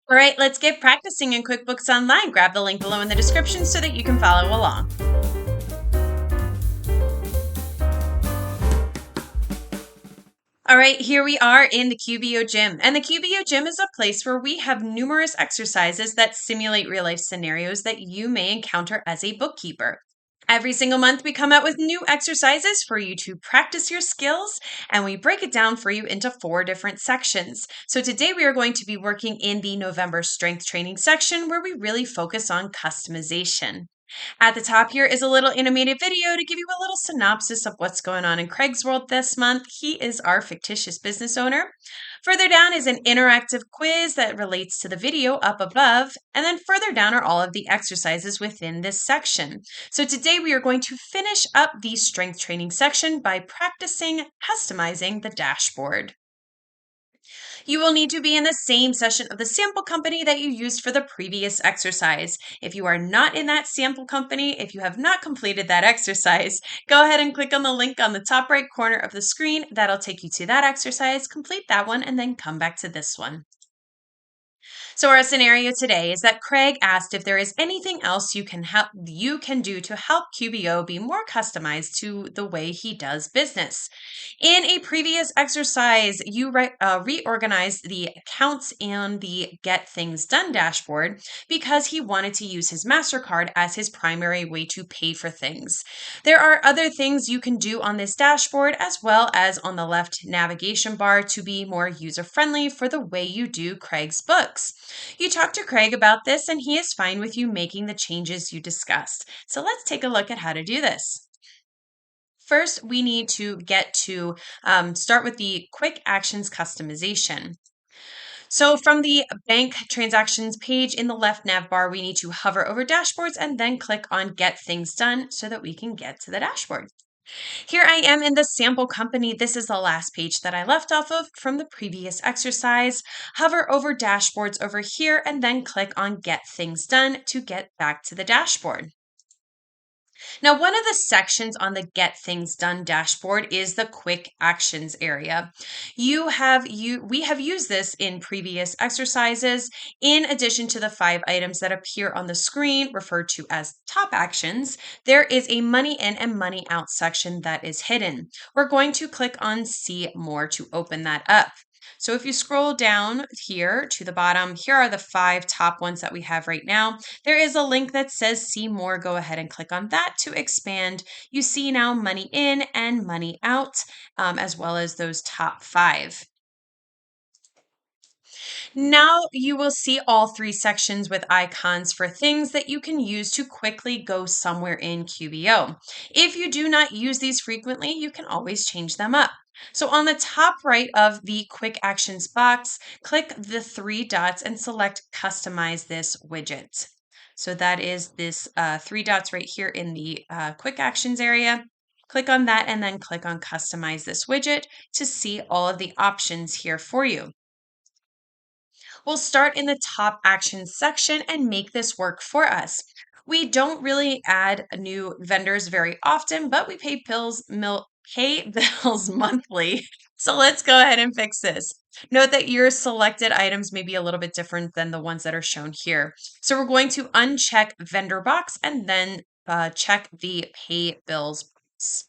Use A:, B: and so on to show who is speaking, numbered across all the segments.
A: All right, let's get practicing in QuickBooks Online. Grab the link below in the description so that you can follow along. All right, here we are in the QBO Gym. And the QBO Gym is a place where we have numerous exercises that simulate real life scenarios that you may encounter as a bookkeeper. Every single month, we come out with new exercises for you to practice your skills, and we break it down for you into 4 different sections. So, today we are going to be working in the November strength training section where we really focus on customization. At the top here is a little animated video to give you a little synopsis of what's going on in Craig's world this month. He is our fictitious business owner. Further down is an interactive quiz that relates to the video up above. And then further down are all of the exercises within this section. So today we are going to finish up the strength training section by practicing customizing the dashboard. You will need to be in the same session of the sample company that you used for the previous exercise. If you are not in that sample company, if you have not completed that exercise, go ahead and click on the link on the top right corner of the screen. That'll take you to that exercise, complete that one, and then come back to this one. So our scenario today is that Craig asked if there is anything else you can do to help QBO be more customized to the way he does business. In a previous exercise, you reorganized the accounts and the Get Things Done dashboard because he wanted to use his MasterCard as his primary way to pay for things. There are other things you can do on this dashboard as well as on the left navigation bar to be more user-friendly for the way you do Craig's books. You talked to Craig about this and he is fine with you making the changes you discussed. So let's take a look at how to do this. First, we need to start with the quick actions customization. So from the bank transactions page in the left nav bar, we need to hover over dashboards and then click on Get Things Done so that we can get to the dashboard. Here I am in the sample company. This is the last page that I left off of from the previous exercise. Hover over dashboards over here and then click on Get Things Done to get back to the dashboard. Now, one of the sections on the Get Things Done dashboard is the Quick Actions area. We have used this in previous exercises. In addition to the 5 items that appear on the screen, referred to as top actions, there is a money in and money out section that is hidden. We're going to click on See More to open that up. So if you scroll down here to the bottom, here are the 5 top ones that we have right now. There is a link that says see more. Go ahead and click on that to expand. You see now money in and money out, as well as those top 5. Now you will see all 3 sections with icons for things that you can use to quickly go somewhere in QBO. If you do not use these frequently, you can always change them up. So on the top right of the Quick Actions box, click the 3 dots and select Customize this widget. So that is this 3 dots right here in the Quick Actions area. Click on that and then click on Customize this widget to see all of the options here for you. We'll start in the top actions section and make this work for us. We don't really add new vendors very often, but we pay bills monthly. So let's go ahead and fix this. Note that your selected items may be a little bit different than the ones that are shown here. So we're going to uncheck vendor box and then check the pay bills box.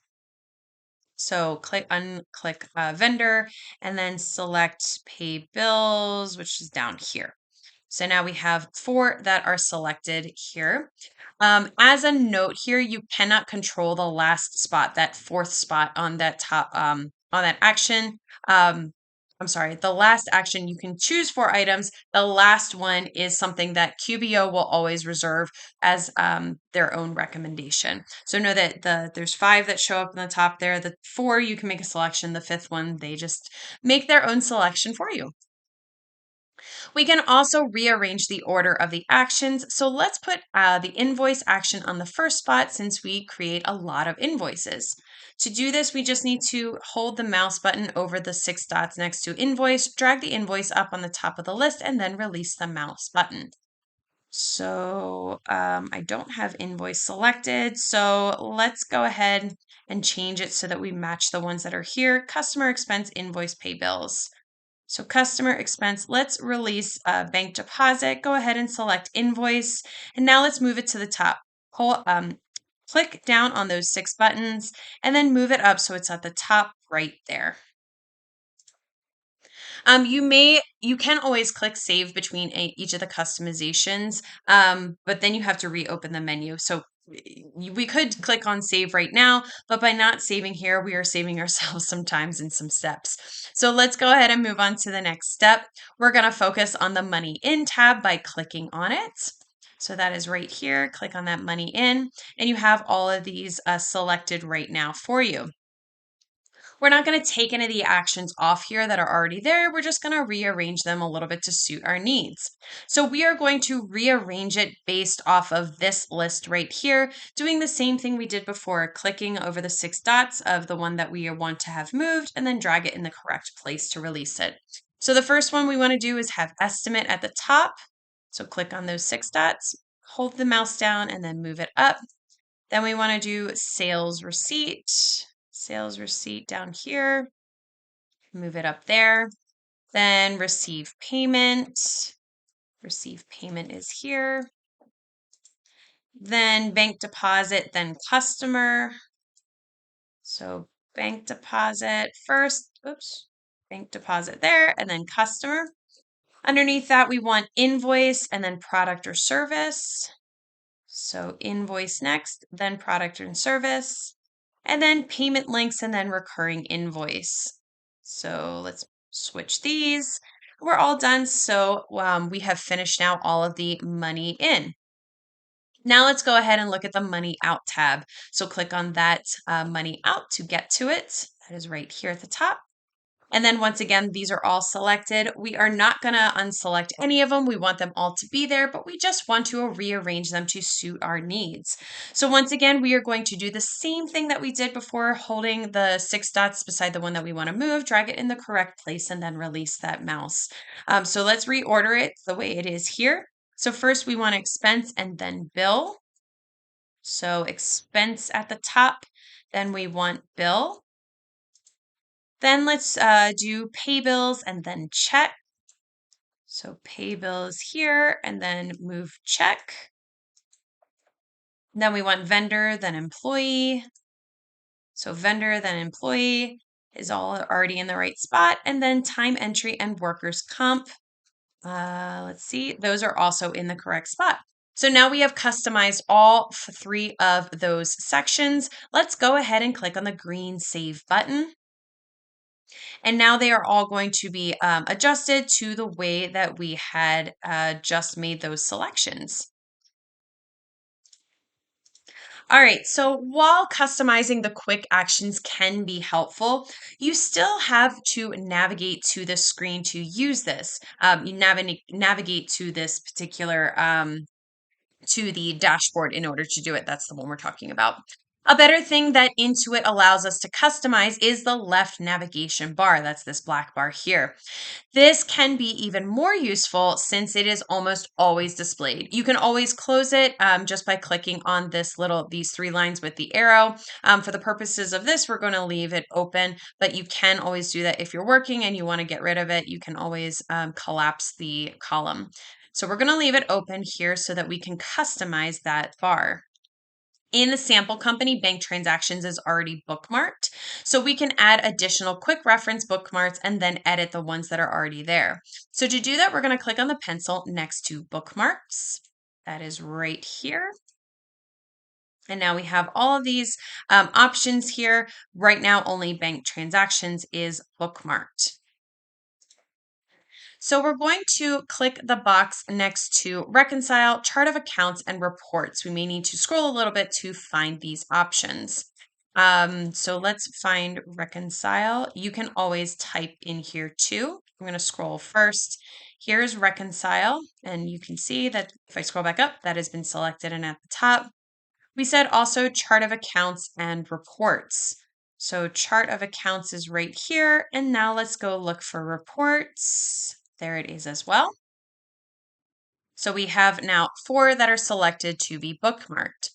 A: So unclick vendor and then select pay bills, which is down here. So now we have 4 that are selected here. As a note here, you cannot control the last spot, that 4th spot on that top, on that action. The last action you can choose 4 items. The last one is something that QBO will always reserve as their own recommendation. So know that there's 5 that show up in the top there. The 4 you can make a selection. The 5th one, they just make their own selection for you. We can also rearrange the order of the actions. So let's put the invoice action on the first spot since we create a lot of invoices. To do this, we just need to hold the mouse button over the 6 dots next to invoice, drag the invoice up on the top of the list, and then release the mouse button. So I don't have invoice selected. So let's go ahead and change it so that we match the ones that are here. Customer expense invoice pay bills. So customer expense, let's release bank deposit. Go ahead and select invoice. And now let's move it to the top. Click down on those 6 buttons and then move it up so it's at the top right there. You can always click save between each of the customizations, but then you have to reopen the menu. So we could click on save right now, but by not saving here, we are saving ourselves some times and some steps. So let's go ahead and move on to the next step. We're going to focus on the money in tab by clicking on it. So that is right here. Click on that money in, and you have all of these selected right now for you. We're not going to take any of the actions off here that are already there. We're just going to rearrange them a little bit to suit our needs. So we are going to rearrange it based off of this list right here, doing the same thing we did before, clicking over the 6 dots of the one that we want to have moved and then drag it in the correct place to release it. So the first one we want to do is have estimate at the top. So click on those 6 dots, hold the mouse down and then move it up. Then we want to do sales receipt down here, move it up there. Then receive payment is here. Then bank deposit, then customer. So bank deposit first, bank deposit there, and then customer. Underneath that, we want invoice and then product or service. So invoice next, then product and service, and then payment links and then recurring invoice. So let's switch these. We're all done. So we have finished now all of the money in. Now let's go ahead and look at the money out tab. So click on that money out to get to it. That is right here at the top. And then once again, these are all selected. We are not going to unselect any of them. We want them all to be there, but we just want to rearrange them to suit our needs. So once again, we are going to do the same thing that we did before, holding the 6 dots beside the one that we want to move, drag it in the correct place, and then release that mouse. So let's reorder it the way it is here. So first we want expense and then bill. So expense at the top, then we want bill. Then let's do pay bills and then check. So pay bills here and then move check. Then we want vendor, then employee. So vendor, then employee is all already in the right spot. And then time entry and workers' comp. Let's see, those are also in the correct spot. So now we have customized all 3 of those sections. Let's go ahead and click on the green save button. And now they are all going to be adjusted to the way that we had just made those selections. All right, so while customizing the quick actions can be helpful, you still have to navigate to the screen to use this. You navigate to this particular to the dashboard in order to do it. That's the one we're talking about. A better thing that Intuit allows us to customize is the left navigation bar. That's this black bar here. This can be even more useful since it is almost always displayed. You can always close it just by clicking on these 3 lines with the arrow. For the purposes of this, we're going to leave it open, but you can always do that if you're working and you want to get rid of it. You can always collapse the column. So we're going to leave it open here so that we can customize that bar. In the sample company, bank transactions is already bookmarked. So we can add additional quick reference bookmarks and then edit the ones that are already there. So to do that, we're going to click on the pencil next to bookmarks. That is right here. And now we have all of these options here. Right now, only bank transactions is bookmarked. So we're going to click the box next to reconcile, chart of accounts, and reports. We may need to scroll a little bit to find these options. So let's find reconcile. You can always type in here too. I'm going to scroll first. Here's reconcile, and you can see that if I scroll back up, that has been selected and at the top. We said also chart of accounts and reports. So chart of accounts is right here. And now let's go look for reports. There it is as well. So we have now 4 that are selected to be bookmarked.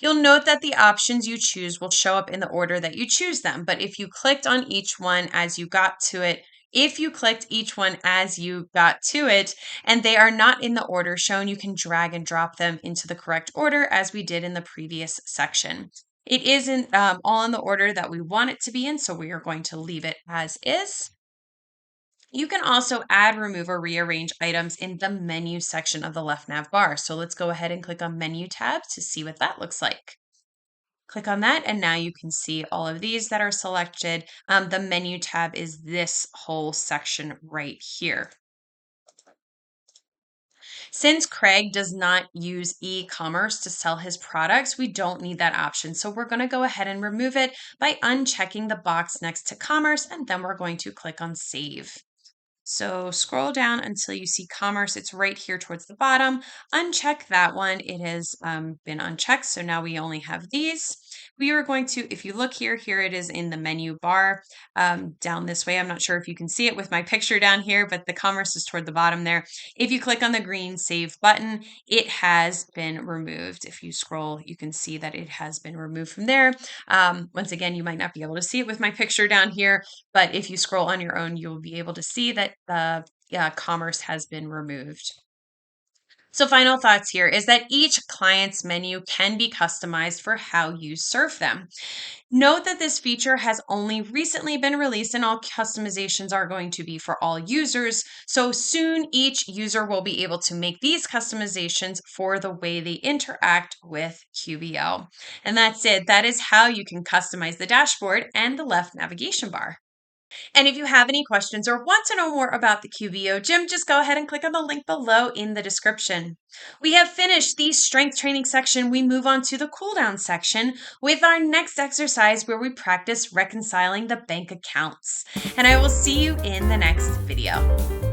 A: You'll note that the options you choose will show up in the order that you choose them. But if you clicked on each one as you got to it, If you clicked each one as you got to it and they are not in the order shown, you can drag and drop them into the correct order as we did in the previous section. It isn't all in the order that we want it to be in, so we are going to leave it as is. You can also add, remove, or rearrange items in the menu section of the left nav bar. So let's go ahead and click on Menu tab to see what that looks like. Click on that, and now you can see all of these that are selected. The Menu tab is this whole section right here. Since Craig does not use e-commerce to sell his products, we don't need that option. So we're going to go ahead and remove it by unchecking the box next to commerce, and then we're going to click on Save. So scroll down until you see commerce. It's right here towards the bottom. Uncheck that one. It has been unchecked. So now we only have these. We are going to, if you look here, here it is in the menu bar down this way. I'm not sure if you can see it with my picture down here, but the commerce is toward the bottom there. If you click on the green save button, it has been removed. If you scroll, you can see that it has been removed from there. Once again, you might not be able to see it with my picture down here, but if you scroll on your own, you'll be able to see that the commerce has been removed. So final thoughts here is that each client's menu can be customized for how you serve them. Note that this feature has only recently been released and all customizations are going to be for all users. So soon each user will be able to make these customizations for the way they interact with QBO. And that's it. That is how you can customize the dashboard and the left navigation bar. And if you have any questions or want to know more about the QBO Gym, just go ahead and click on the link below in the description. We have finished the strength training section. We move on to the cool down section with our next exercise where we practice reconciling the bank accounts. And I will see you in the next video.